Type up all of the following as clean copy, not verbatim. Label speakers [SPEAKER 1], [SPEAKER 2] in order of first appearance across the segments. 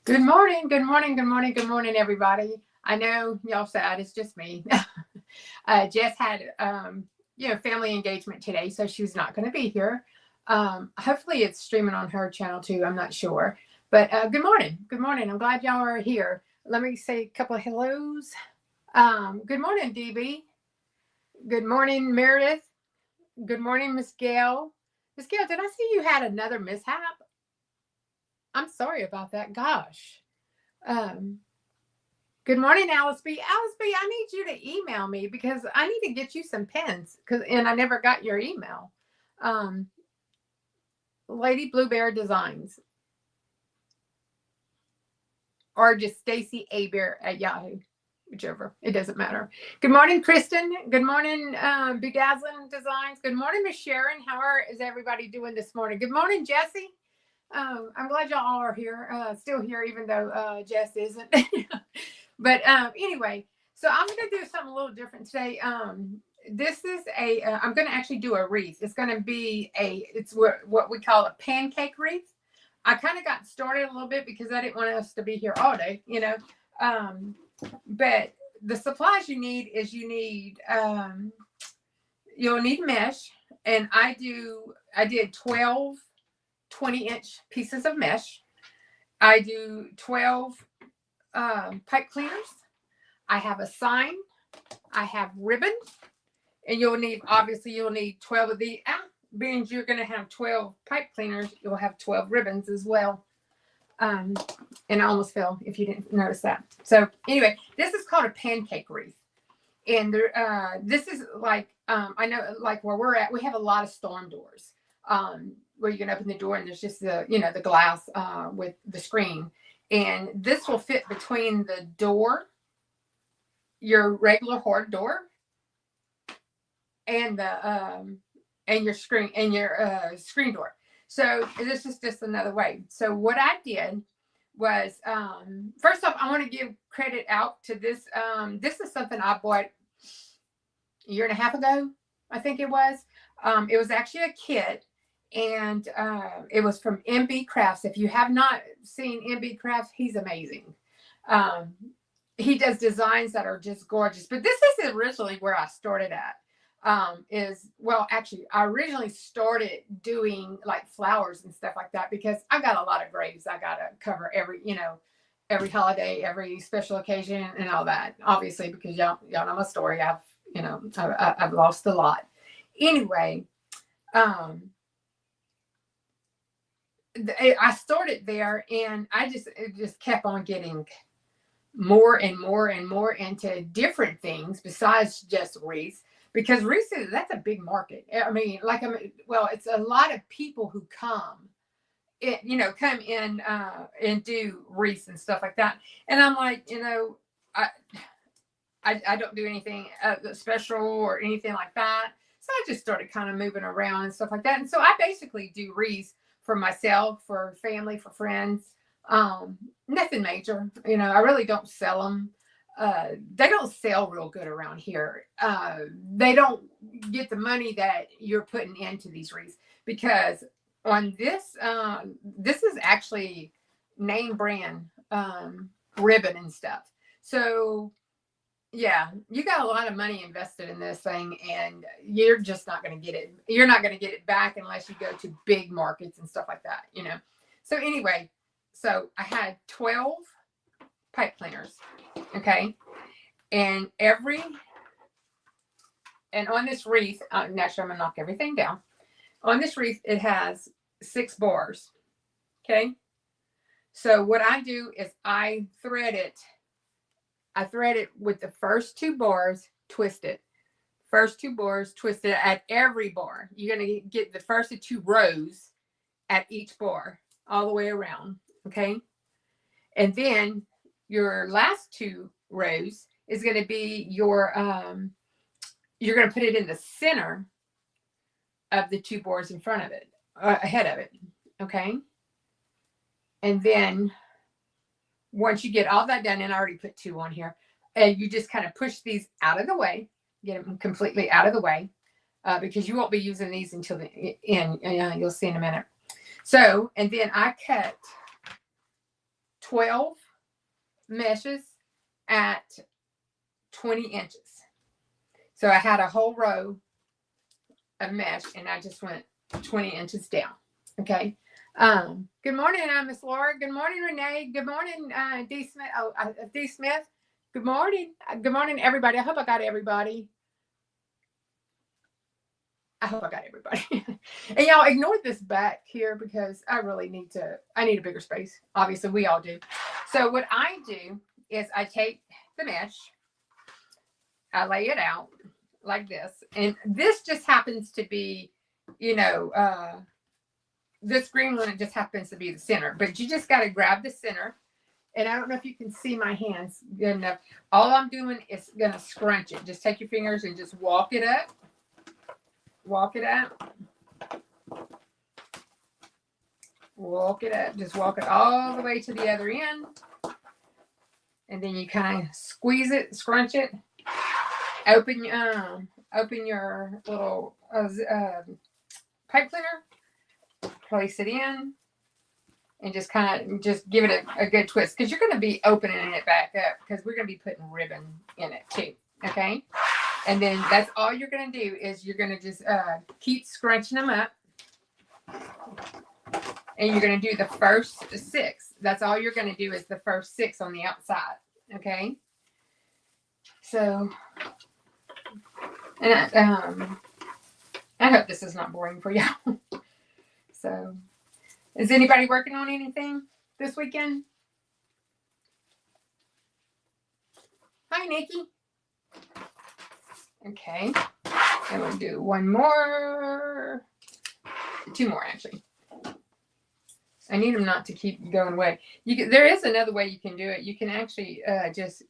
[SPEAKER 1] Good morning, good morning, good morning, good morning, everybody. I know y'all sad, it's just me. Jess had, family engagement today, so she's not going to be here. Hopefully it's streaming on her channel too, I'm not sure. But good morning, good morning. I'm glad y'all are here. Let me say a couple of hellos. Good morning, DB. Good morning, Meredith. Good morning, Miss Gail. Miss Gail, did I see you had another mishap? I'm sorry about that. Gosh. Um, Good morning, Alice B. Alice B, I need you to email me because I need to get you some pens and I never got your email. Um, Lady Blue Bear Designs or just Stacy A. Bear at Yahoo, whichever. It doesn't matter. Good morning, Kristen. Good morning, Bedazzling Designs. Good morning, Miss Sharon. Is everybody doing this morning? Good morning, Jesse. I'm glad y'all all are here, still here, even though Jess isn't. But anyway, so I'm going to do something a little different today. This is I'm going to actually do a wreath. It's going to be it's what we call a pancake wreath. I kind of got started a little bit because I didn't want us to be here all day, but the supplies you need is you'll need mesh. And I did 12 20-inch pieces of mesh. I do 12 pipe cleaners. I have a sign. I have ribbon. And you'll need 12 of the being you're going to have 12 pipe cleaners, you'll have 12 ribbons as well. And I almost fell if you didn't notice that. So anyway, this is called a pancake wreath. And this is like, I know like where we're at, we have a lot of storm doors. Where you can open the door and there's just the glass with the screen. And this will fit between the door, your regular hard door, and your screen door. So this is just another way. So what I did was, first off, I want to give credit out to this. This is something I bought a year and a half ago, I think it was. It was actually a kit. And it was from MB Crafts. If you have not seen MB Crafts, he's amazing. He does designs that are just gorgeous. But this is originally where I started at. Actually, I originally started doing like flowers and stuff like that because I got a lot of graves. I got to cover every holiday, every special occasion, and all that. Obviously, because y'all know my story. I've lost a lot. Anyway. I started there and it just kept on getting more and more and more into different things besides just wreaths, because wreaths, that's a big market. I mean, it's a lot of people who come in and do wreaths and stuff like that. And I'm like, I don't do anything special or anything like that. So I just started kind of moving around and stuff like that. And so I basically do wreaths for myself, for family, for friends. Nothing major. I really don't sell them. They don't sell real good around here. They don't get the money that you're putting into these wreaths, because on this is actually name brand ribbon and stuff. So yeah, you got a lot of money invested in this thing, and you're just not going to get it. You're not going to get it back unless you go to big markets and stuff like that, So anyway, so I had 12 pipe cleaners, okay? And on this wreath, naturally I'm going to knock everything down. On this wreath, it has 6 bars, okay? So what I do is I thread it with the first 2 bars, twist it. First 2 bars, twist it at every bar. You're going to get the first 2 rows at each bar all the way around, okay? And then your last 2 rows is going to be you're going to put it in the center of the 2 bars in front of it, ahead of it, okay? And then once you get all that done, and I already put 2 on here, and you just kind of push these out of the way, get them completely out of the way, because you won't be using these until the end. You'll see in a minute. So, and then I cut 12 meshes at 20 inches. So I had a whole row of mesh and I just went 20 inches down. Okay. Good morning, Miss Laura. Good morning, Renee. Good morning, D Smith. D Smith. Good morning. Good morning, everybody. I hope I got everybody. And y'all ignore this back here because I really need a bigger space. Obviously, we all do. So what I do is I take the mesh, I lay it out like this. And this just happens to be, this green one, it just happens to be the center. But you just got to grab the center. And I don't know if you can see my hands good enough. All I'm doing is going to scrunch it. Just take your fingers and just walk it up. Walk it up. Walk it up. Just walk it all the way to the other end. And then you kind of squeeze it, scrunch it. Open your little pipe cleaner. Place it in. And just give it a good twist. Because you're going to be opening it back up. Because we're going to be putting ribbon in it too. Okay? And then that's all you're going to do is you're going to just keep scrunching them up. And you're going to do the first 6. That's all you're going to do is the first 6 on the outside. Okay? So, and I hope this is not boring for y'all. So, is anybody working on anything this weekend? Hi, Nikki. Okay, and we'll do one more, 2 more actually. I need them not to keep going away. There is another way you can do it. You can actually just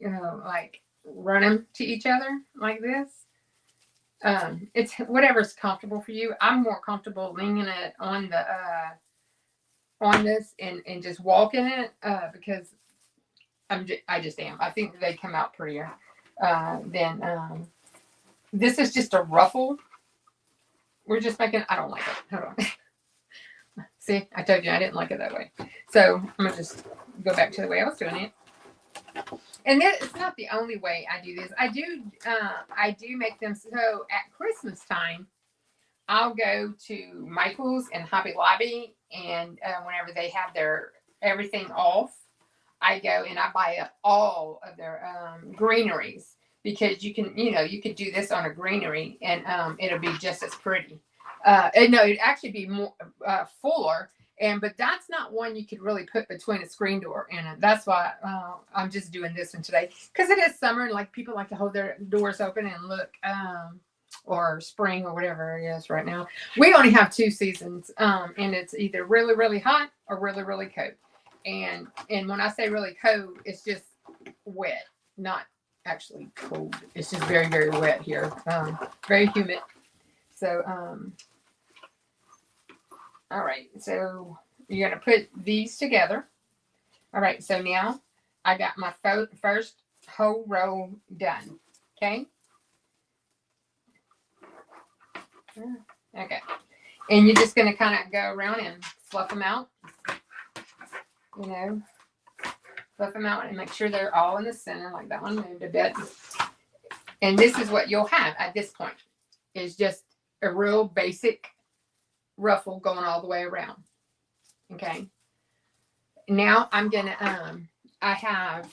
[SPEAKER 1] like run them to each other like this. It's whatever's comfortable for you. I'm more comfortable leaning it on the on this and just walking it because I just am. I think they come out prettier than. This is just a ruffle. We're just making, I don't like it. Hold on. See, I told you I didn't like it that way. So I'm going to just go back to the way I was doing it. And it's not the only way I do this. I do make them so at Christmas time, I'll go to Michael's and Hobby Lobby, and whenever they have their everything off, I go and I buy up all of their greeneries. Because you could do this on a greenery and it'll be just as pretty. And no, it'd actually be more fuller. But that's not one you could really put between a screen door and it. That's why I'm just doing this one today. Because it is summer and like people like to hold their doors open and look, or spring or whatever it is right now. We only have 2 seasons, and it's either really, really hot or really, really cold. And when I say really cold, it's just wet, not actually cold. It's just very, very wet here. Very humid. So, all right. So you're going to put these together. All right. So now I got my first whole row done. Okay. Okay. And you're just going to kind of go around and fluff them out. Fluff them out and make sure they're all in the center, like that one moved a bit. And this is what you'll have at this point, is just a real basic ruffle going all the way around. Okay. Now I'm going to, I have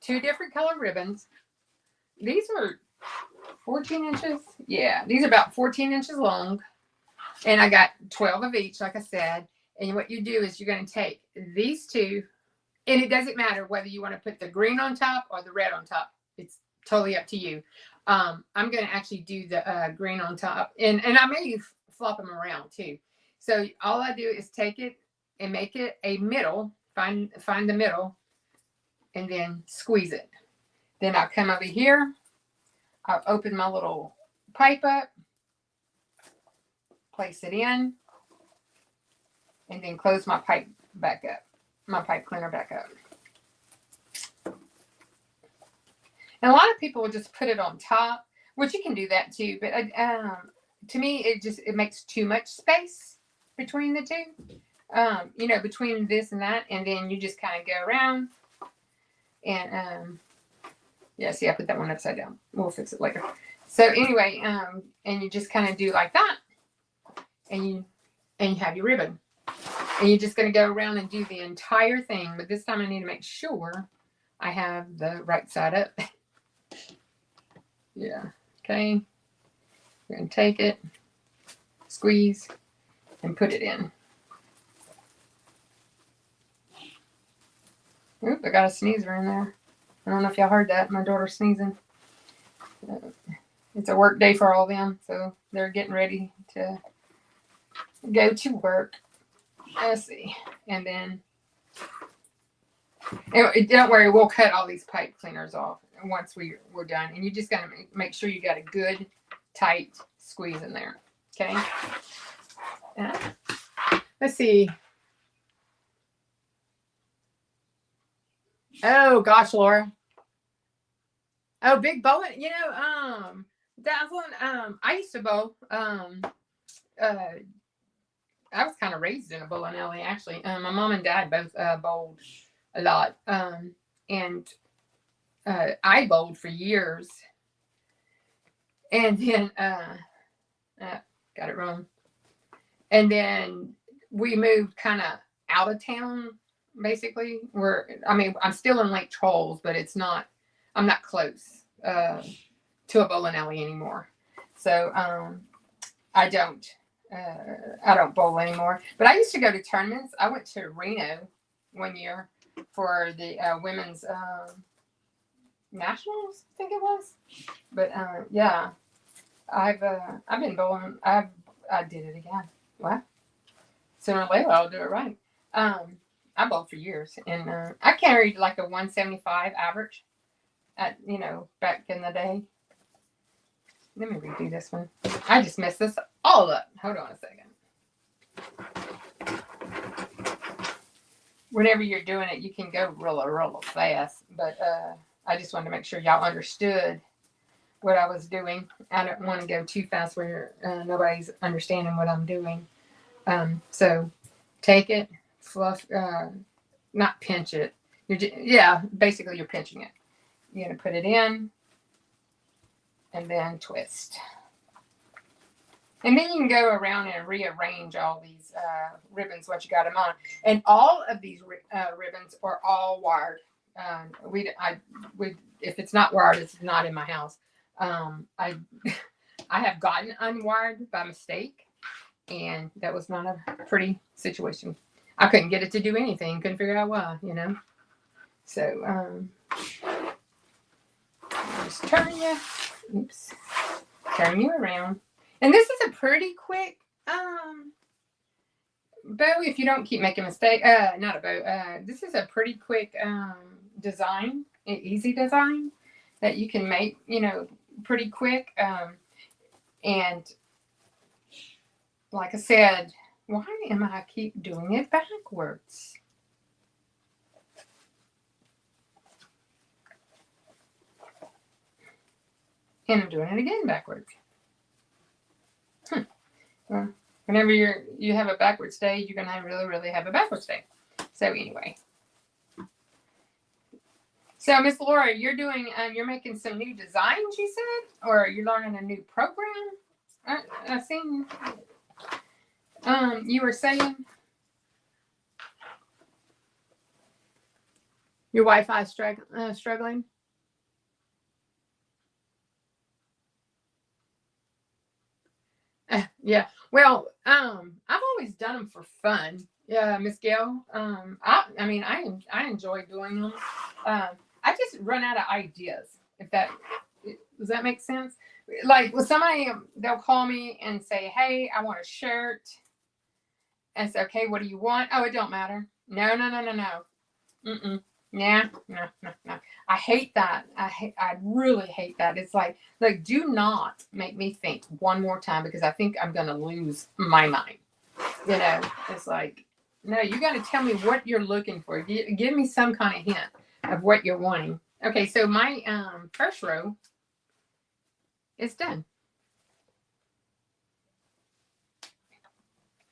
[SPEAKER 1] 2 different color ribbons. These are 14 inches. Yeah, these are about 14 inches long. And I got 12 of each, like I said. And what you do is you're going to take these 2. And it doesn't matter whether you want to put the green on top or the red on top. It's totally up to you. I'm going to actually do the green on top. And I may flop them around too. So all I do is take it and make it a middle. Find the middle. And then squeeze it. Then I'll come over here. I'll open my little pipe up. Place it in. And then close my pipe back up. My pipe cleaner back up. And a lot of people will just put it on top, which you can do that too. But to me, it makes too much space between the 2. you know, between this and that, and then you just kind of go around and yeah, see, I put that one upside down. We'll fix it later. So anyway, and you just kind of do like that, and you have your ribbon, and you're just going to go around and do the entire thing. But this time I need to make sure I have the right side up. Yeah. Okay. We're going to take it, squeeze, and put it in. Oop, I got a sneezer in there. I don't know if y'all heard that. My daughter's sneezing. It's a work day for all of them, so they're getting ready to go to work. Let's see. And then, don't worry, we'll cut all these pipe cleaners off once we're done. And you just got to make sure you got a good, tight squeeze in there. Okay? Let's see. Oh, gosh, Laura. Oh, big bowling. You know, that one, I used to bowl. I was kind of raised in a bowling alley, actually. My mom and dad both bowled a lot. And I bowled for years. And then, got it wrong. And then we moved kind of out of town, basically. I'm still in Lake Charles, but I'm not close to a bowling alley anymore. So I don't bowl anymore. But I used to go to tournaments. I went to Reno one year for the women's nationals, I think it was. But yeah, I've been bowling. I did it again. What? Sooner or later, I'll do it right. I bowled for years, and I carried like a 175 average back in the day. Let me redo this one. I just messed this all up. Hold on a second. Whenever you're doing it, you can go real fast. But I just wanted to make sure y'all understood what I was doing. I don't want to go too fast where nobody's understanding what I'm doing. So take it, fluff, not pinch it. Basically you're pinching it. You're going to put it in and then twist. And then you can go around and rearrange all these ribbons, what you got them on. And all of these ribbons are all wired. If it's not wired, it's not in my house. I have gotten unwired by mistake, and that was not a pretty situation. I couldn't get it to do anything. Couldn't figure out why, So, just turn you around. And this is a pretty quick bow if you don't keep making mistakes. Not a bow. This is a pretty quick design, an easy design that you can make, pretty quick. And like I said, why am I keep doing it backwards? And I'm doing it again backwards. Well, whenever you have a backwards day, you're gonna really have a backwards day. So anyway, so Miss Laura, you're making some new designs, you said, or you're learning a new program. I seen you were saying your Wi-Fi struggling. Yeah. Well, I've always done them for fun. Yeah, Miss Gail. I enjoy doing them. I just run out of ideas. Does that make sense? Like with somebody, they'll call me and say, "Hey, I want a shirt." And say, "Okay, what do you want?" "Oh, it don't matter." No. Mm-mm. No. I hate that. I really hate that. It's like, do not make me think one more time because I think I'm going to lose my mind. It's like, no, you got to tell me what you're looking for. Give me some kind of hint of what you're wanting. Okay, so my first row is done.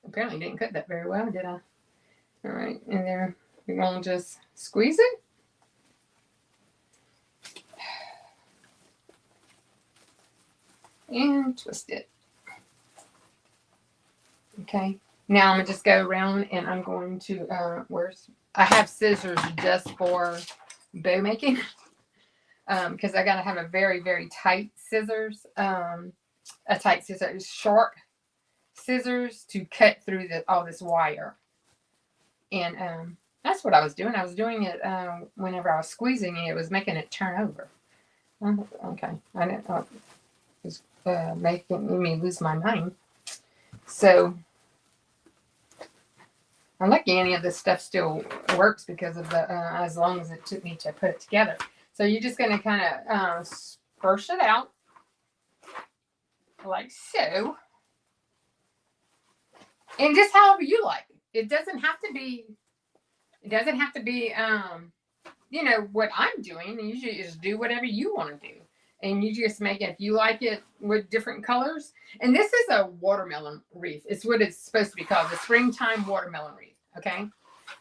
[SPEAKER 1] Apparently didn't cut that very well, did I? All right, and then we're going to just squeeze it. And twist it. Okay, now I'm going to just go around and I'm going to, I have scissors just for bow making. Because I got to have a very, very tight scissors, sharp scissors to cut through all this wire. And that's what I was doing. I was doing it whenever I was squeezing it, it was making it turn over. Okay, I didn't, it was making me lose my mind. So I'm lucky any of this stuff still works because of the, as long as it took me to put it together. So you're just going to kind of spruce it out like so. And just however you like it. It doesn't have to be, you know, what I'm doing. You should just do whatever you want to do. And you just make it, if you like it with different colors. And this is a watermelon wreath. It's what it's supposed to be called, the springtime watermelon wreath. Okay.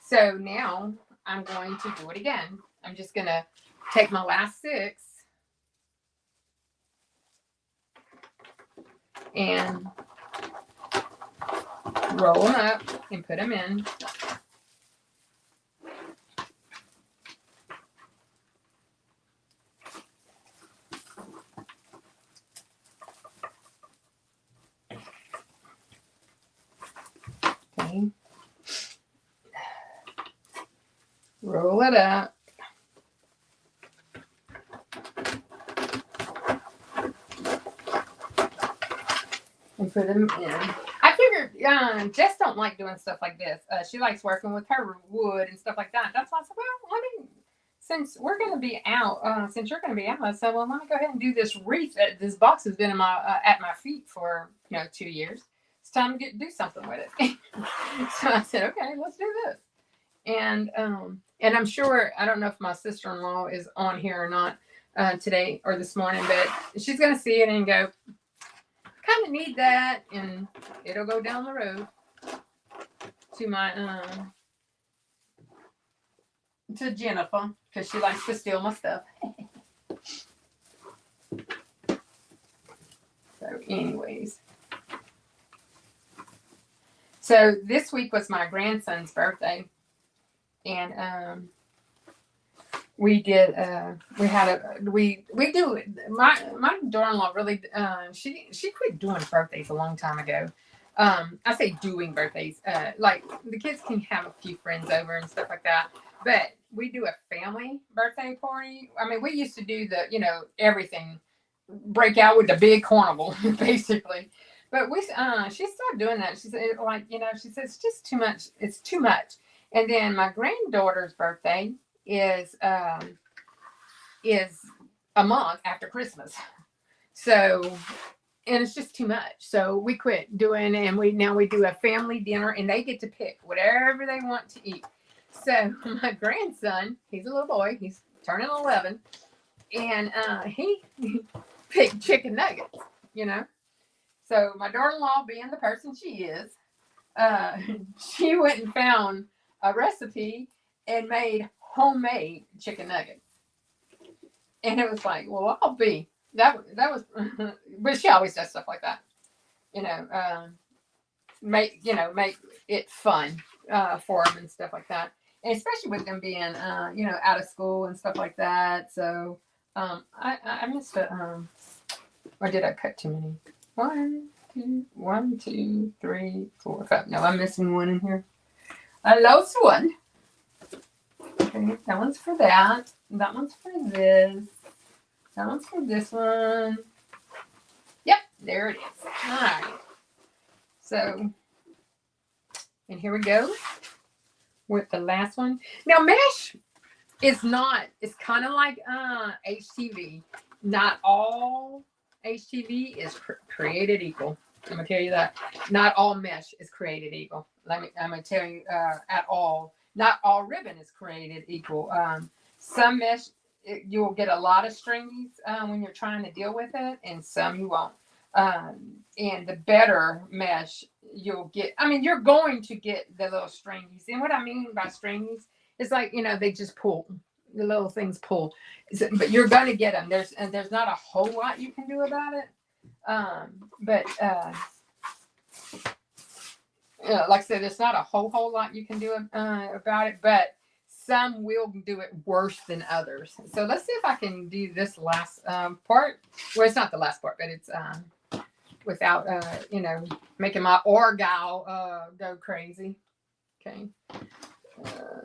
[SPEAKER 1] So now I'm going to do it again. I'm just going to take my last 6 and roll them up and put them in. Okay. Roll it up. And put them in. I figured Jess don't like doing stuff like this. She likes working with her wood and stuff like that. That's why I said, well, let me, since we're going to be out, since you're going to be out, I said, well, let me go ahead and do this wreath. This box has been in my at my feet for 2 years. It's time to do something with it. So I said, okay, let's do this. And I'm sure, I don't know if my sister-in-law is on here or not today or this morning, but she's going to see it and go, kind of need that, and it'll go down the road to my to Jennifer, because she likes to steal my stuff. So anyways, so this week was my grandson's birthday, and we did we do, my daughter-in-law really she quit doing birthdays a long time ago. I say doing birthdays, like the kids can have a few friends over and stuff like that, but we do a family birthday party. I mean, we used to do the everything, break out with the big carnival basically, but she stopped doing that. She said, she said it's just too much, it's too much. And then my granddaughter's birthday is a month after Christmas. So, and it's just too much. So we quit doing, and we do a family dinner, and they get to pick whatever they want to eat. So my grandson, he's a little boy, he's turning 11, and he picked chicken nuggets, So my daughter-in-law, being the person she is, she went and found a recipe and made homemade chicken nuggets. And it was like, well, I'll be that was but she always does stuff like that. Make it fun for them and stuff like that. And especially with them being out of school and stuff like that. So I missed it. Or did I cut too many? 1, 2, 3, 4, 5. No, I'm missing one in here. I lost one. Okay, that one's for that. That one's for this. That one's for this one. Yep, there it is. All right. So, and here we go with the last one. Now, mesh is not, it's kind of like HTV. Not all HTV is created equal. I'm going to tell you that. Not all mesh is created equal. I'm going to tell you at all. Not all ribbon is created equal. Some mesh, you'll get a lot of strings when you're trying to deal with it, and some you won't. And the better mesh you'll get. I mean, you're going to get the little stringies. And what I mean by stringies is like, they just pull. The little things pull. But you're going to get them. There's not a whole lot you can do about it. But like I said, there's not a whole lot you can do about it. But some will do it worse than others. So let's see if I can do this last part. Well, it's not the last part, but it's without making my orgal go crazy. Okay.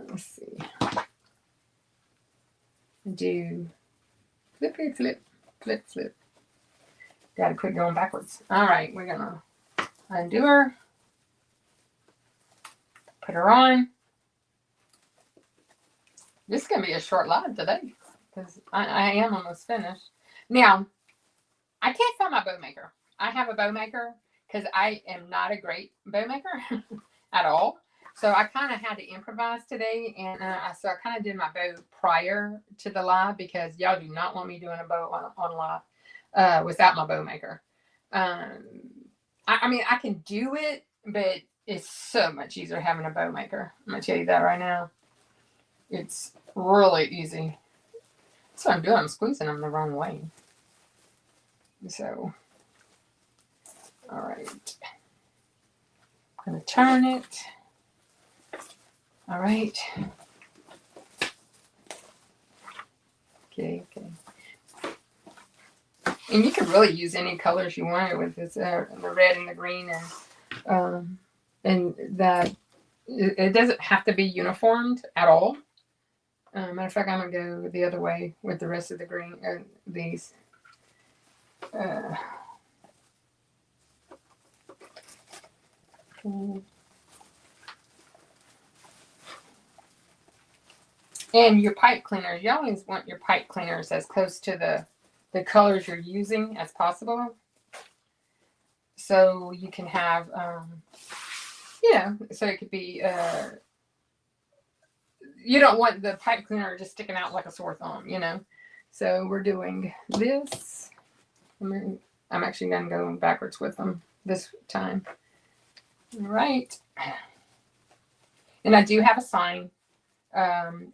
[SPEAKER 1] Let's see. Do flip, flip, flip, flip. Gotta quit going backwards. All right, we're gonna undo her. Put her on. This is going to be a short live today because I am almost finished. Now, I can't find my bow maker. I have a bow maker because I am not a great bow maker at all. So I kind of had to improvise today. And so I kind of did my bow prior to the live because y'all do not want me doing a bow on live without my bow maker. I mean, I can do it, but it's so much easier having a bow maker. I'm going to tell you that right now. It's really easy. That's what I'm doing. I'm squeezing them the wrong way. So, all right. I'm going to turn it. All right. Okay. And you can really use any colors you want with this, the red and the green, and that it doesn't have to be uniformed at all. Matter of fact, I'm going to go the other way with the rest of the green, these. And your pipe cleaners, you always want your pipe cleaners as close to the colors you're using as possible. So you can have, so it could be, you don't want the pipe cleaner just sticking out like a sore thumb, So we're doing this. I'm actually going to go backwards with them this time. All right. And I do have a sign.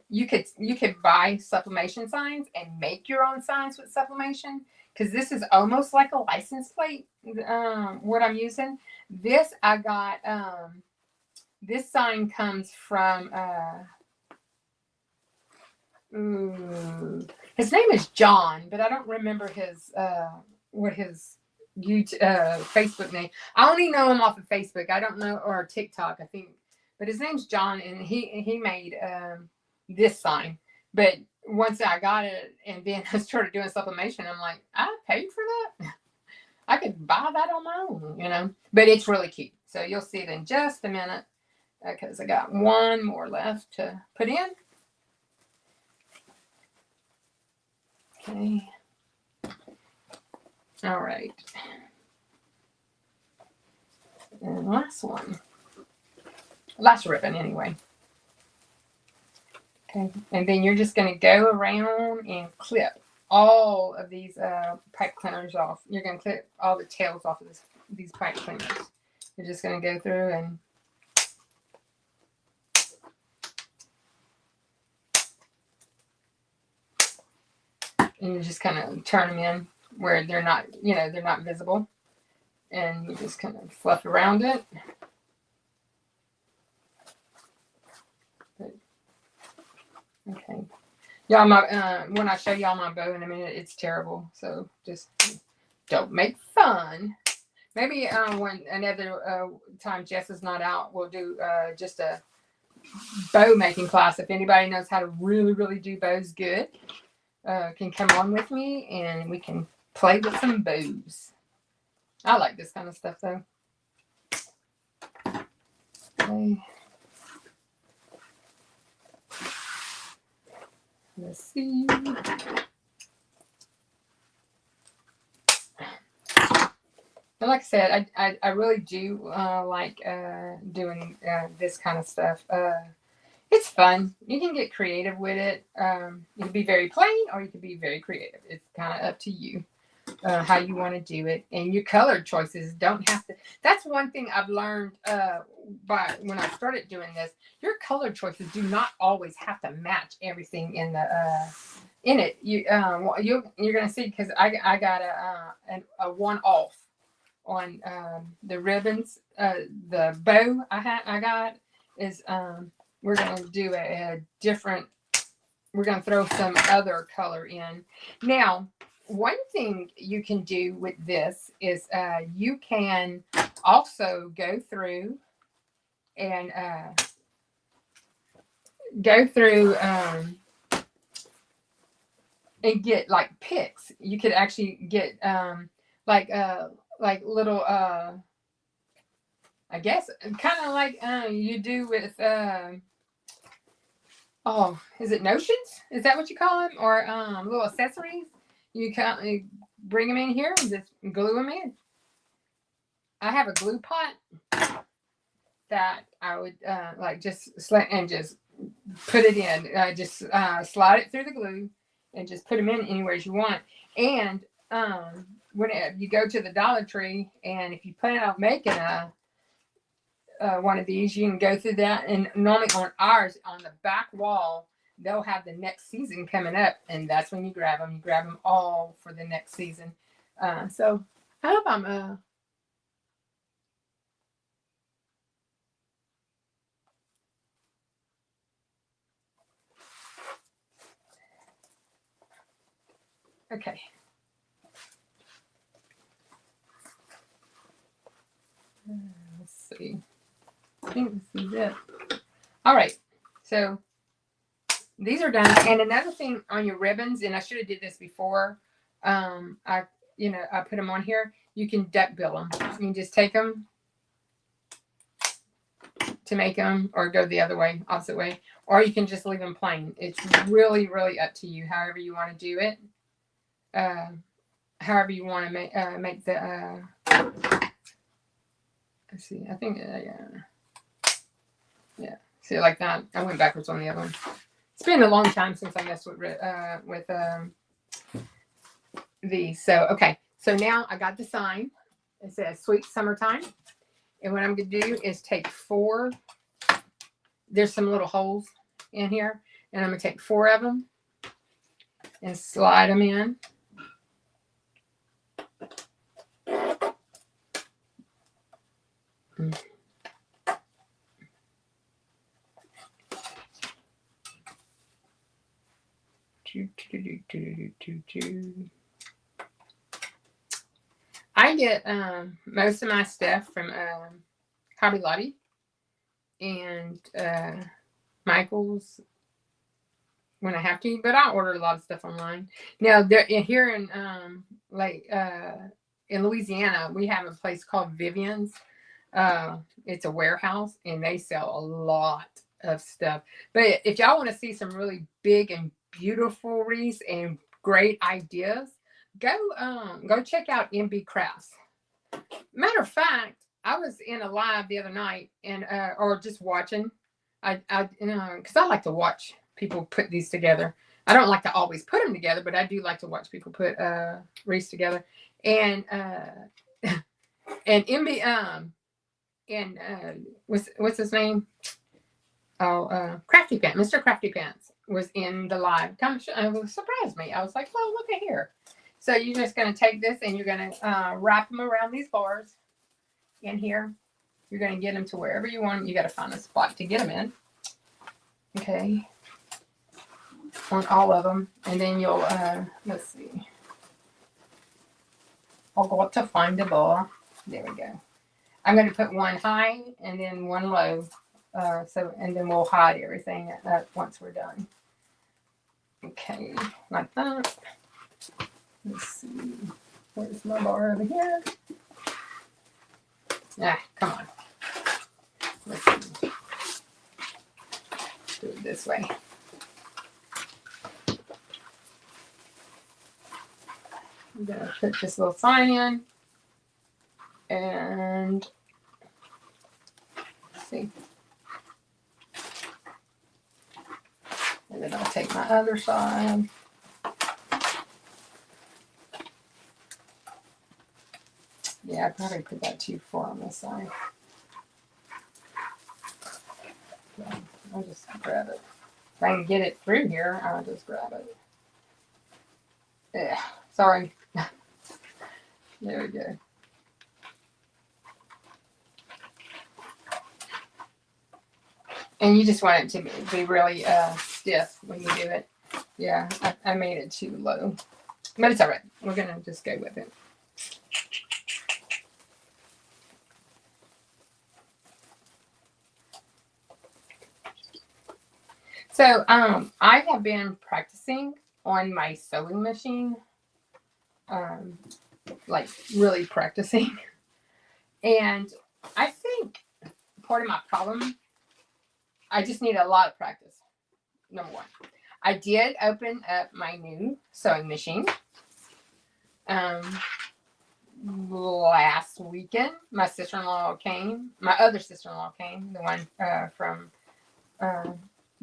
[SPEAKER 1] You could buy sublimation signs and make your own signs with sublimation because this is almost like a license plate. What I'm using. This I got. This sign comes from. His name is John, but I don't remember his what his YouTube Facebook name. I only know him off of Facebook. I don't know, or TikTok, I think. But his name's John, and he made this sign. But once I got it, and then I started doing sublimation, I'm like, I paid for that. I could buy that on my own, But it's really cute. So you'll see it in just a minute, because I got one more left to put in. Okay. All right. And last one. Last ribbon, anyway. Okay. And then you're just going to go around and clip all of these pipe cleaners off. You're going to clip all the tails off of these pipe cleaners. You're just going to go through and you just kind of turn them in where they're not, they're not visible. And you just kind of fluff around it. Okay. Y'all, when I show y'all my bow in a minute, it's terrible. So just don't make fun. Maybe when another time Jess is not out, we'll do just a bow making class. If anybody knows how to really, really do bows good, can come on with me and we can play with some bows. I like this kind of stuff though. Okay. Let's see. But like I said, I really do like doing this kind of stuff. It's fun. You can get creative with it. You can be very plain or you can be very creative. It's kind of up to you. how you want to do it, and your color choices don't have to. That's one thing I've learned by when I started doing this. Your color choices do not always have to match everything in the in it. You're gonna see, because I got a one off on the ribbons. The bow I got is we're gonna do a different. We're gonna throw some other color in now. One thing you can do with this is you can also go through and go through and get like picks. You could actually get like little I guess kind of like you do with oh, is it notions? Is that what you call them? Or little accessories? You can bring them in here and just glue them in. I have a glue pot that I would like just just put it in. Just slide it through the glue and just put them in anywhere you want. And when you go to the Dollar Tree, and if you plan on making one of these, you can go through that. And normally on ours, on the back wall, they'll have the next season coming up, and that's when you grab them. You grab them all for the next season. So I hope I'm okay. Let's see. I think this is it. All right. So these are done. And another thing on your ribbons, and I should have did this before. I put them on here. You can duck bill them. You can just take them to make them, or go the other way, opposite way, or you can just leave them plain. It's really, really up to you. However you want to do it. However you want to make the. Let's see. I think yeah. See, like that. I went backwards on the other one. It's been a long time since I messed with these. So, okay. So now I got the sign. It says Sweet Summertime. And what I'm going to do is take 4. There's some little holes in here. And I'm going to take 4 of them and slide them in. I get most of my stuff from Hobby Lobby and Michael's when I have to, but I order a lot of stuff online. Now here in in Louisiana, we have a place called Vivian's. It's a warehouse, and they sell a lot of stuff. But if y'all want to see some really big and beautiful wreaths and great ideas, go check out MB Crafts. Matter of fact, I was in a live the other night, and or just watching. Because I like to watch people put these together. I don't like to always put them together, but I do like to watch people put wreaths together. And and MB and what's his name? Oh, Crafty Pants. Mr. Crafty Pants was in the live. It surprised me. I was like, "Oh, look at here!" So you're just going to take this and you're going to wrap them around these bars in here. You're going to get them to wherever you want them. You got to find a spot to get them in. Okay, on all of them, and then you'll let's see. I'll go up to find the bar. There we go. I'm going to put one high and then one low. And then we'll hide everything once we're done. Okay, like that. Let's see. Where's my bar over here? Come on. Let's see. Do it this way. I'm going to put this little sign in. And let's see. And then I'll take my other side. Yeah, I probably put that too far on this side. Okay, I'll just grab it. If I can get it through here, I'll just grab it. Yeah, sorry. There we go. And you just want it to be really stiff when you do it. Yeah, I made it too low. But it's all right. We're going to just go with it. So I have been practicing on my sewing machine. Like really practicing. And I think part of my problem, I just need a lot of practice. Number one. I did open up my new sewing machine last weekend. My sister-in-law came. My other sister-in-law came, the one from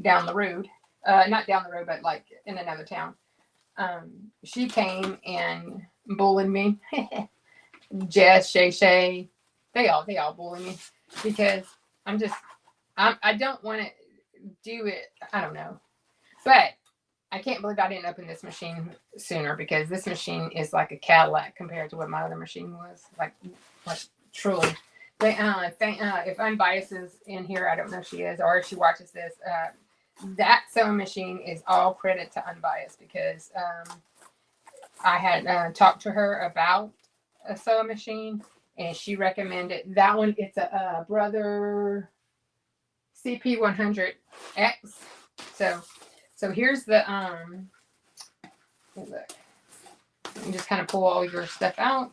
[SPEAKER 1] down the road. Not down the road, but like in another town. She came and bullied me. Jess, Shay, they all bully me because I don't want to do it. I don't know. But I can't believe I didn't open this machine sooner because this machine is like a Cadillac compared to what my other machine was. Like truly. But if Unbiased is in here, I don't know if she is, or if she watches this, that sewing machine is all credit to Unbiased because I had talked to her about a sewing machine and she recommended that one. It's a Brother CP100X. So here's the look. You just kind of pull all your stuff out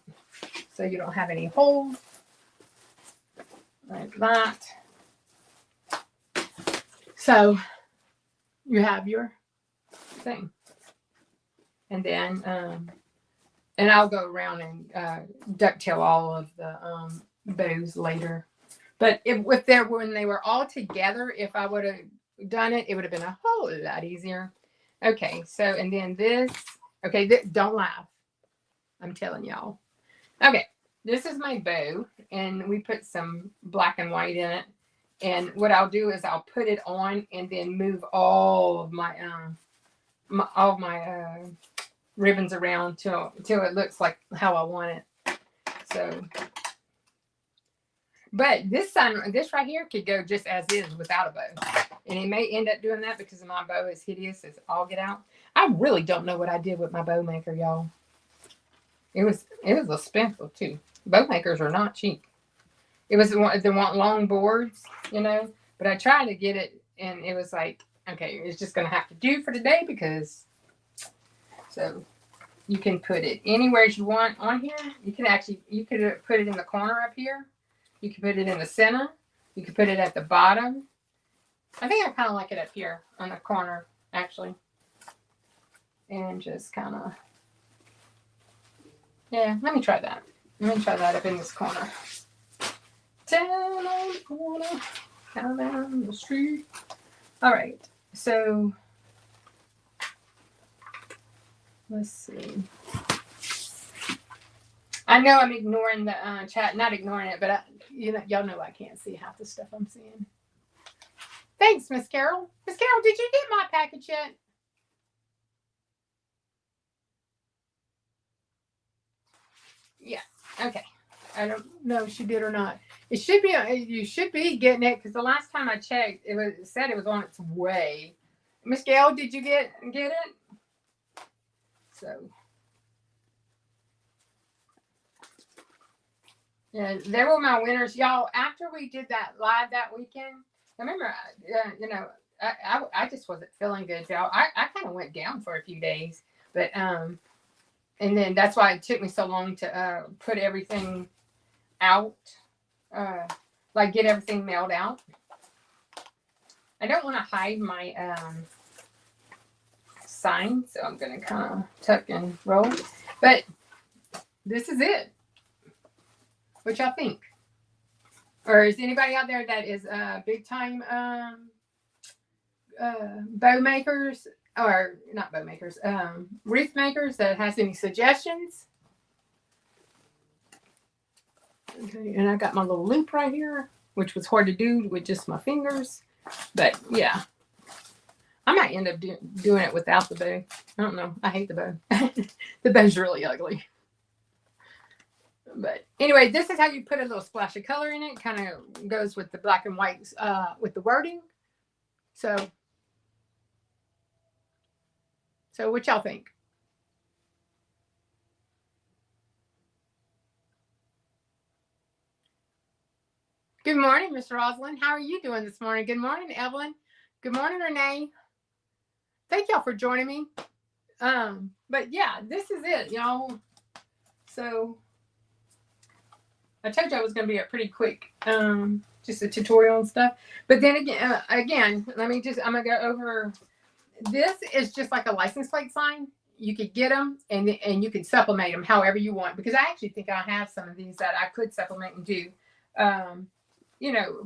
[SPEAKER 1] so you don't have any holes. Like that. So you have your thing. And then and I'll go around and ducktail all of the bows later. But when they were all together, if I would have done it, it would have been a whole lot easier. Okay, so and then this. Okay, don't laugh. I'm telling y'all. Okay, this is my bow, and we put some black and white in it. And what I'll do is I'll put it on and then move all of my ribbons around till it looks like how I want it. So. But this right here could go just as is without a bow. And it may end up doing that because my bow is hideous as all get out. I really don't know what I did with my bow maker, y'all. It was expensive too. Bow makers are not cheap. They want long boards, but I tried to get it and it was like, okay, it's just going to have to do for today because, so you can put it anywhere you want on here. You could put it in the corner up here. You can put it in the center. You can put it at the bottom. I think I kind of like it up here on the corner, actually. And just kind of, yeah, let me try that. Let me try that up in this corner. Down on the corner, down the street. All right, so let's see. I know I'm ignoring the chat, not ignoring it, but y'all know I can't see half the stuff I'm seeing. Thanks, Miss Carol. Miss Carol, did you get my package yet? Yeah. Okay. I don't know if she did or not. It should be. You should be getting it because the last time I checked, it said it was on its way. Miss Gail, did you get it? So. Yeah, there were my winners, y'all. After we did that live that weekend, I remember, I just wasn't feeling good, y'all. I kind of went down for a few days, but and then that's why it took me so long to put everything out, like get everything mailed out. I don't want to hide my sign, so I'm gonna kind of tuck and roll. But this is it. What y'all think? Or is anybody out there that is big time bow makers, or not bow makers, wreath makers that has any suggestions? Okay, and I got my little loop right here, which was hard to do with just my fingers. But yeah, I might end up doing it without the bow. I don't know. I hate the bow. The bow's really ugly. But anyway, this is how you put a little splash of color in it. Kind of goes with the black and white with the wording. So what y'all think? Good morning, Miss Rosalind. How are you doing this morning? Good morning, Evelyn. Good morning, Renee. Thank y'all for joining me. But yeah, this is it, y'all. So I told you I was going to be a pretty quick, just a tutorial and stuff. But then again, I'm going to go over. This is just like a license plate sign. You could get them and you could supplement them however you want, because I actually think I have some of these that I could supplement and do,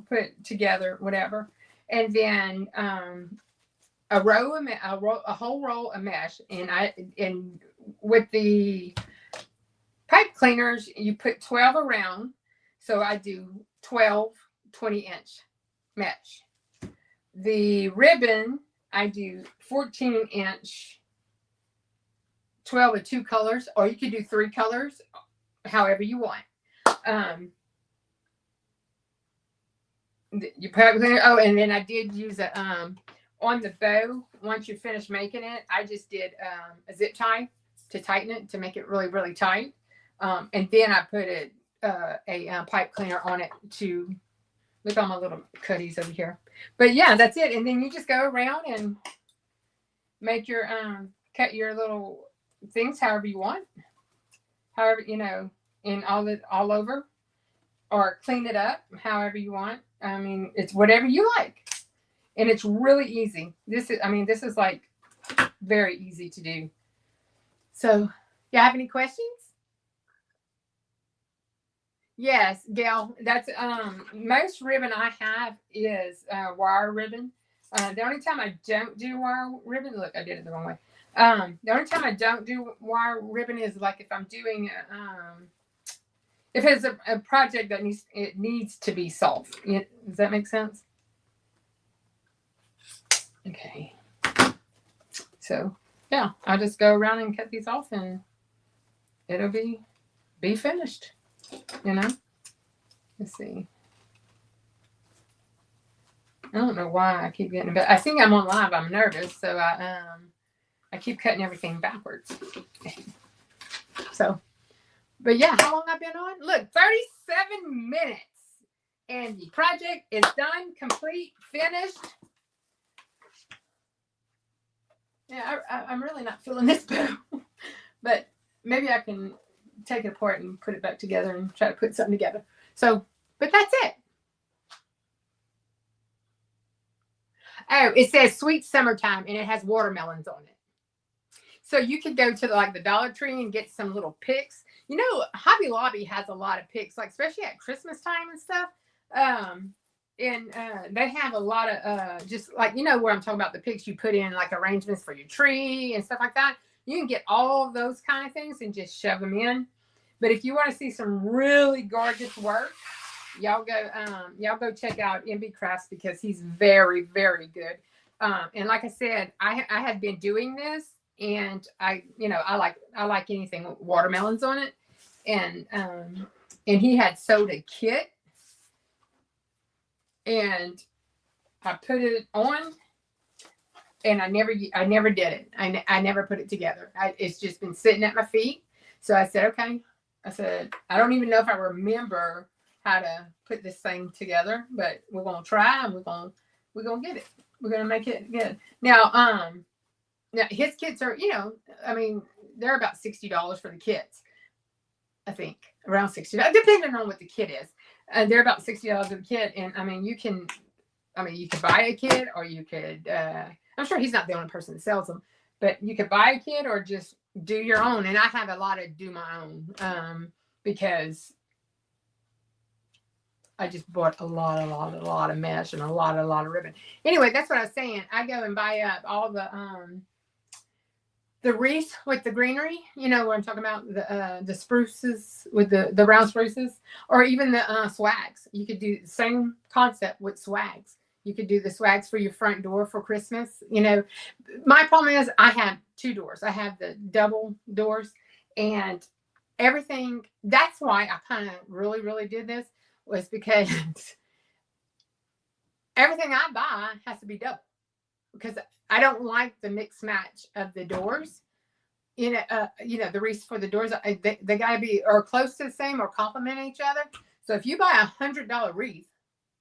[SPEAKER 1] put together, whatever. And then a whole roll of mesh, and with the pipe cleaners, you put 12 around. So I do 12 20-inch mesh. The ribbon, I do 14-inch, 12 of 2 colors, or you could do 3 colors, however you want. You put everything. Oh, and then I did use a on the bow. Once you finish making it, I just did a zip tie to tighten it, to make it really, really tight. And then I put a pipe cleaner on it to look on my little cutties over here. But yeah, that's it. And then you just go around and make your cut your little things however you want, however, in all over, or clean it up however you want. I mean, it's whatever you like, and it's really easy. This is like very easy to do. So, you have any questions? Yes, Gail. That's most ribbon I have is wire ribbon. The only time I don't do wire ribbon, look, I did it the wrong way. The only time I don't do wire ribbon is like if I'm doing if it's a project that needs to be solved. Does that make sense? Okay. So yeah, I'll just go around and cut these off, and it'll be finished. Let's see. I don't know why I keep getting, but I think I'm on live. I'm nervous, so I keep cutting everything backwards. So, but yeah, how long I've been on? Look, 37 minutes, and the project is done, complete, finished. Yeah, I'm really not feeling this bow, but maybe I can take it apart and put it back together and try to put something together. So, but that's it. Oh, it says sweet summertime, and it has watermelons on it. So you could go to the Dollar Tree and get some little picks. Hobby Lobby has a lot of picks, like especially at Christmas time and stuff. And they have a lot of just like, where I'm talking about, the picks you put in like arrangements for your tree and stuff like that. You can get all of those kind of things and just shove them in. But if you want to see some really gorgeous work, y'all go check out MB Crafts, because he's very, very good. And like I said, I had been doing this, and I like anything with watermelons on it. And he had sold a kit, and I put it on, and I never did it. I never put it together. It's just been sitting at my feet. So I said, okay. I said, I don't even know if I remember how to put this thing together, but we're gonna try, and we're gonna get it. We're gonna make it good. Now his kits are, they're about $60 for the kits. I think around $60, depending on what the kit is. They're about $60 a kit, and you can buy a kit, or you could. I'm sure he's not the only person that sells them, but you could buy a kit or just do your own. And I have a lot of do my own, because I just bought a lot of mesh and a lot of ribbon. Anyway, that's what I was saying. I go and buy up all the the wreath with the greenery, you know what I'm talking about, the spruces with the round spruces, or even the swags. You could do the same concept with swags. You could do the swags for your front door for Christmas. You know, my problem is I have two doors. I have the double doors, and everything. That's why I kind of really did this, was because everything I buy has to be double, because I don't like the mix match of the doors. You know, the wreaths for the doors, they gotta be or close to the same or complement each other. So if you buy $100 wreath,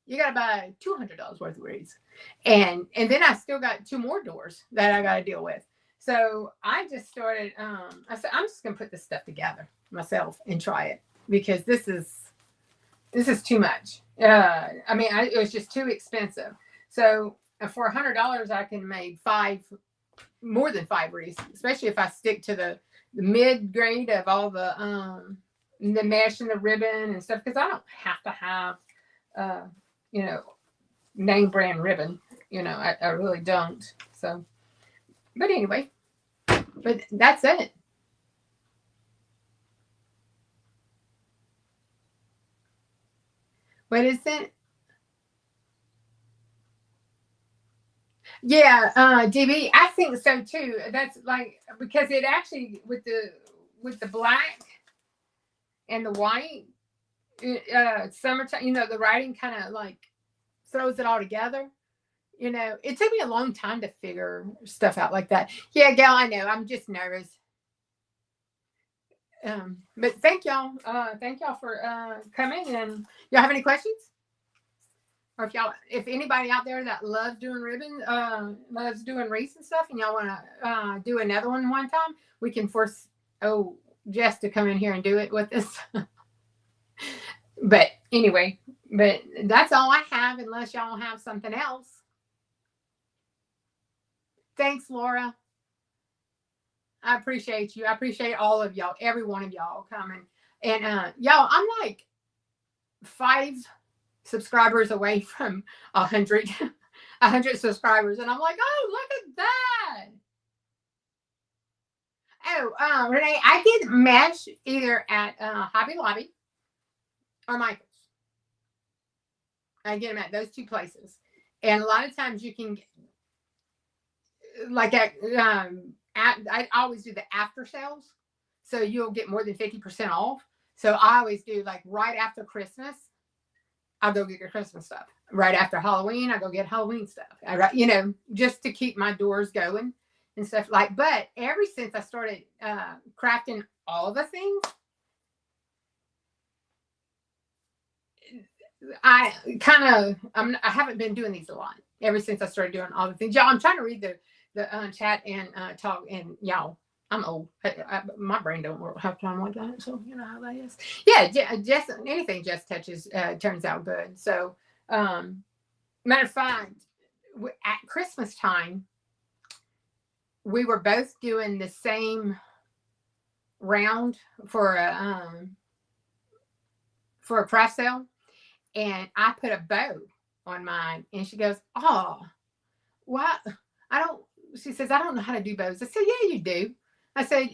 [SPEAKER 1] you gotta buy $200 worth of wreaths, and then I still got two more doors that I gotta deal with. So I just started. I said I'm just gonna put this stuff together myself and try it, because this is too much. I mean, it was just too expensive. So for $100, I can make more than 5 wreaths, especially if I stick to the mid grade of all the mesh and the ribbon and stuff, because I don't have to have you know, name brand ribbon. You know, I really don't. So, but anyway, but that's it. What is it? Yeah, DB, I think so too. That's like, because it actually with the black and the white, summertime, you know, the writing kind of like throws it all together. You know, it took me a long time to figure stuff out like that. Yeah, Gal, I know. I'm just nervous. But thank y'all. Thank y'all for coming. And y'all have any questions? Or if anybody out there that loves doing ribbon, loves doing wreaths and stuff, and y'all want to do another one time, we can force Jess to come in here and do it with us. But anyway, but that's all I have, unless y'all have something else. Thanks, Laura. I appreciate you. I appreciate all of y'all, every one of y'all coming. And y'all, I'm like 5 subscribers away from 100 subscribers, and I'm like, oh, look at that. Oh, Renee, I get mesh either at Hobby Lobby or Michael's. I get them at those 2 places, and a lot of times you can, like I always do the after sales, so you'll get more than 50% off. So I always do, like, right after Christmas, I'll go get your Christmas stuff. Right after Halloween, I go get Halloween stuff. You know, just to keep my doors going and stuff like. But ever since I started crafting all the things, I haven't been doing these a lot ever since I started doing all the things. Y'all, I'm trying to read the chat and talk, and y'all, I'm old. My brain don't work half time like that, so you know how that is. Yeah, Jess, anything Jess touches turns out good. So, matter of fact, at Christmas time, we were both doing the same round for a craft sale, and I put a bow on mine, and she goes, "Oh, what? I don't." She says, "I don't know how to do bows." I said, "Yeah, you do." I said,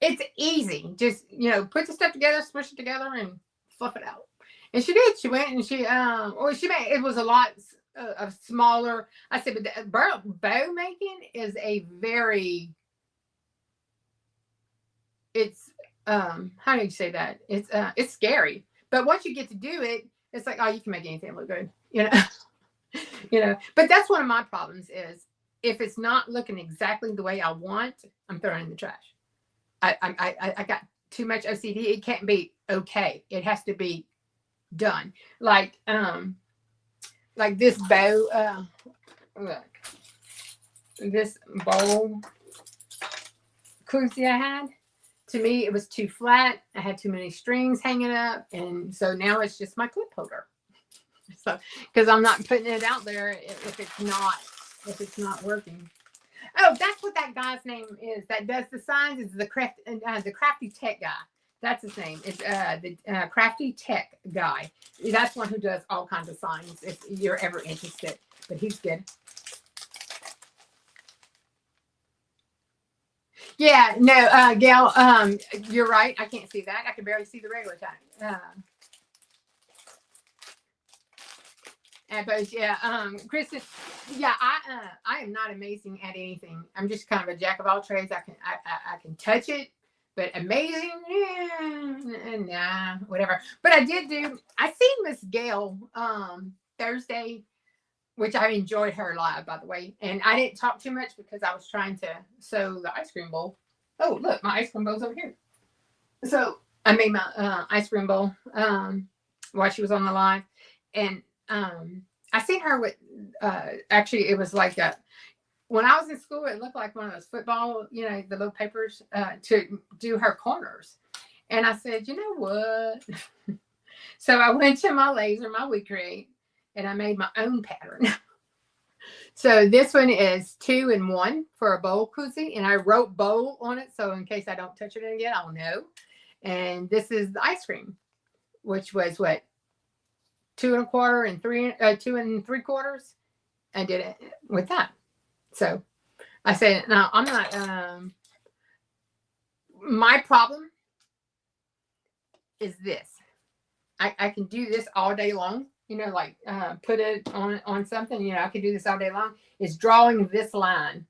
[SPEAKER 1] "It's easy. Just, you know, put the stuff together, smush it together, and fluff it out." And she did. She went and she made it was a lot of smaller. I said, but the bow making is a very, it's how do you say that? It's scary. But once you get to do it, it's like, oh, you can make anything look good, you know. You know. But that's one of my problems is, if it's not looking exactly the way I want, I'm throwing it in the trash. I got too much OCD. It can't be okay. It has to be done. Like this bow. Look, this bowl koozie I had. To me, it was too flat. I had too many strings hanging up, and so now it's just my clip holder. So, because I'm not putting it out there if it's not working. Oh, that's what that guy's name is that does the signs. Is the Crafty Tech guy. That's his name. It's the Crafty Tech guy. That's one who does all kinds of signs, if you're ever interested. But he's good. Yeah, no, Gail, you're right. I can't see that. I can barely see the regular time. But yeah, Kristen, yeah, I am not amazing at anything. I'm just kind of a jack of all trades. I can touch it, but amazing, nah, whatever. But I did do. I seen Miss Gail Thursday, which I enjoyed her live, by the way. And I didn't talk too much because I was trying to sew the ice cream bowl. Oh, look, my ice cream bowl's over here. So I made my ice cream bowl while she was on the live, and I seen her with actually it was like a when I was in school it looked like one of those football, you know, the little papers to do her corners, and I said, you know what? So I went to my laser, my We Create, and I made my own pattern. So this one is 2 in 1 for a bowl koozie, and I wrote bowl on it, so in case I don't touch it again, I'll know. And this is the ice cream, which was what 2 1/4 and 2 3/4. I did it with that. So I said, now I'm not. My problem is this. I can do this all day long. You know, like put it on something. You know, I could do this all day long. Is drawing this line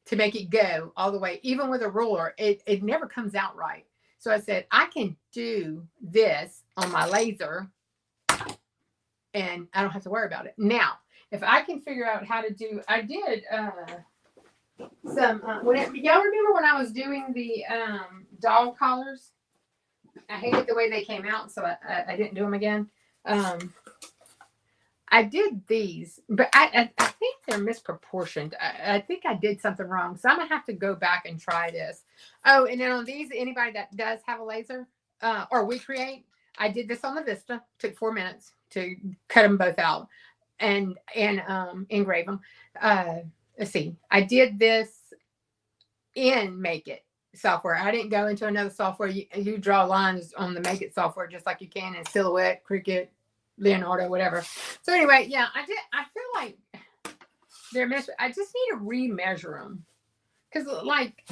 [SPEAKER 1] to make it go all the way, even with a ruler. It never comes out right. So I said I can do this on my laser, and I don't have to worry about it. Now, if I can figure out how to do, I did some. Y'all remember when I was doing the dog collars? I hated the way they came out, so I didn't do them again. I did these, but I think they're misproportioned. I think I did something wrong, so I'm gonna have to go back and try this. Oh, and then on these, anybody that does have a laser or We Create, I did this on the Vista. Took 4 minutes to cut them both out and engrave them. Let's see, I did this in Make It software. I didn't go into another software. You draw lines on the Make It software just like you can in Silhouette, Cricut, Leonardo, whatever. So anyway, yeah, I feel like I just need to remeasure them because, like,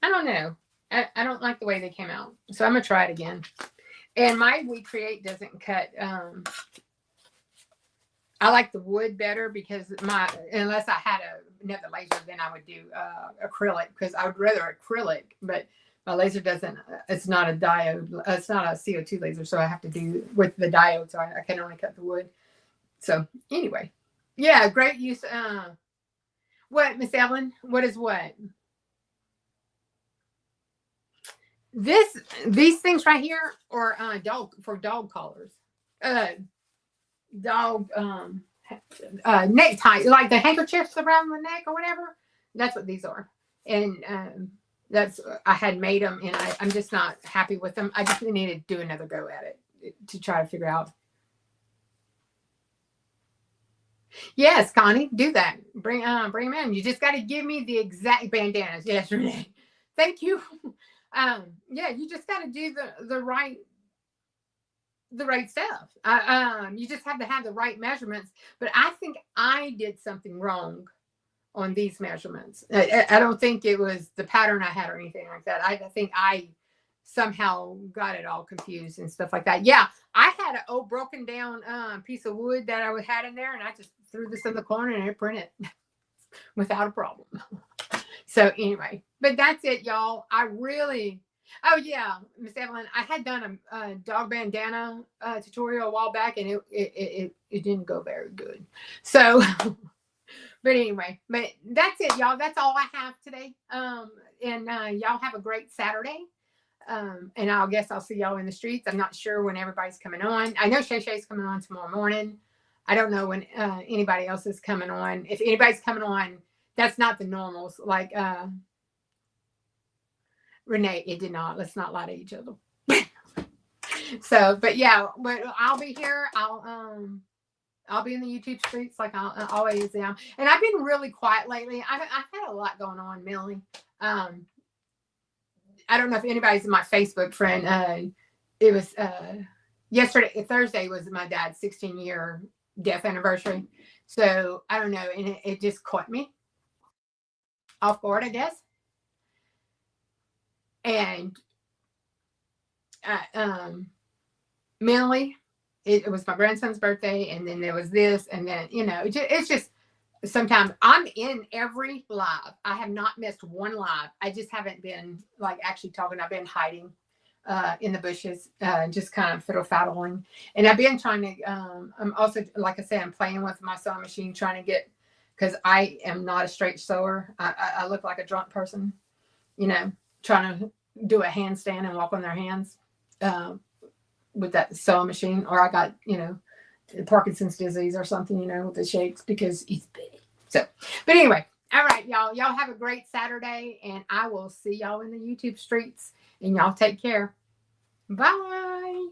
[SPEAKER 1] I don't know. I don't like the way they came out, so I'm gonna try it again. And my We Create doesn't cut. I like the wood better because unless I had another laser, then I would do acrylic because I would rather acrylic, but my laser doesn't. It's not a diode. It's not a CO2 laser, so I have to do with the diode. So I can only cut the wood. So anyway, yeah, great use. What, Miss Evelyn? What is what? These things right here are dog collars. Dog necktie, like the handkerchiefs around the neck or whatever. That's what these are. And I had made them, and I'm just not happy with them. I just need to do another go at it to try to figure out. Yes, Connie, do that. Bring them in. You just got to give me the exact bandanas. Yes, Renee. Thank you. Yeah, you just got to do the right stuff. You just have to have the right measurements. But I think I did something wrong on these measurements. I don't think it was the pattern I had or anything like that. I think I somehow got it all confused and stuff like that. Yeah, I had an old broken down piece of wood that I had in there, and I just threw this in the corner and it printed without a problem. So anyway, but that's it, y'all. Oh yeah, Miss Evelyn, I had done a dog bandana tutorial a while back, and it didn't go very good. So, but anyway, but that's it, y'all. That's all I have today. And y'all have a great Saturday. And I guess I'll see y'all in the streets. I'm not sure when everybody's coming on. I know Shay Shay's coming on tomorrow morning. I don't know when anybody else is coming on. If anybody's coming on, that's not the normals. Like Renee, it did not. Let's not lie to each other. So, but yeah, but I'll be here. I'll be in the YouTube streets like I always am. And I've been really quiet lately. I've had a lot going on, Millie. I don't know if anybody's my Facebook friend. It was Thursday was my dad's 16-year death anniversary. So I don't know, and it just caught me off guard, I guess. And mentally, it was my grandson's birthday, and then there was this, and then, you know, it's just sometimes I'm in every live. I have not missed one live. I just haven't been like actually talking. I've been hiding in the bushes, just kind of fiddle faddling. And I've been trying to, I'm also, like I said, I'm playing with my sewing machine, trying to get, because I am not a straight sewer. I look like a drunk person, you know, trying to do a handstand and walk on their hands with that sewing machine. Or I got, you know, Parkinson's disease or something, you know, with the shakes because it's big. So, but anyway, all right, y'all. Y'all have a great Saturday, and I will see y'all in the YouTube streets. And y'all take care. Bye.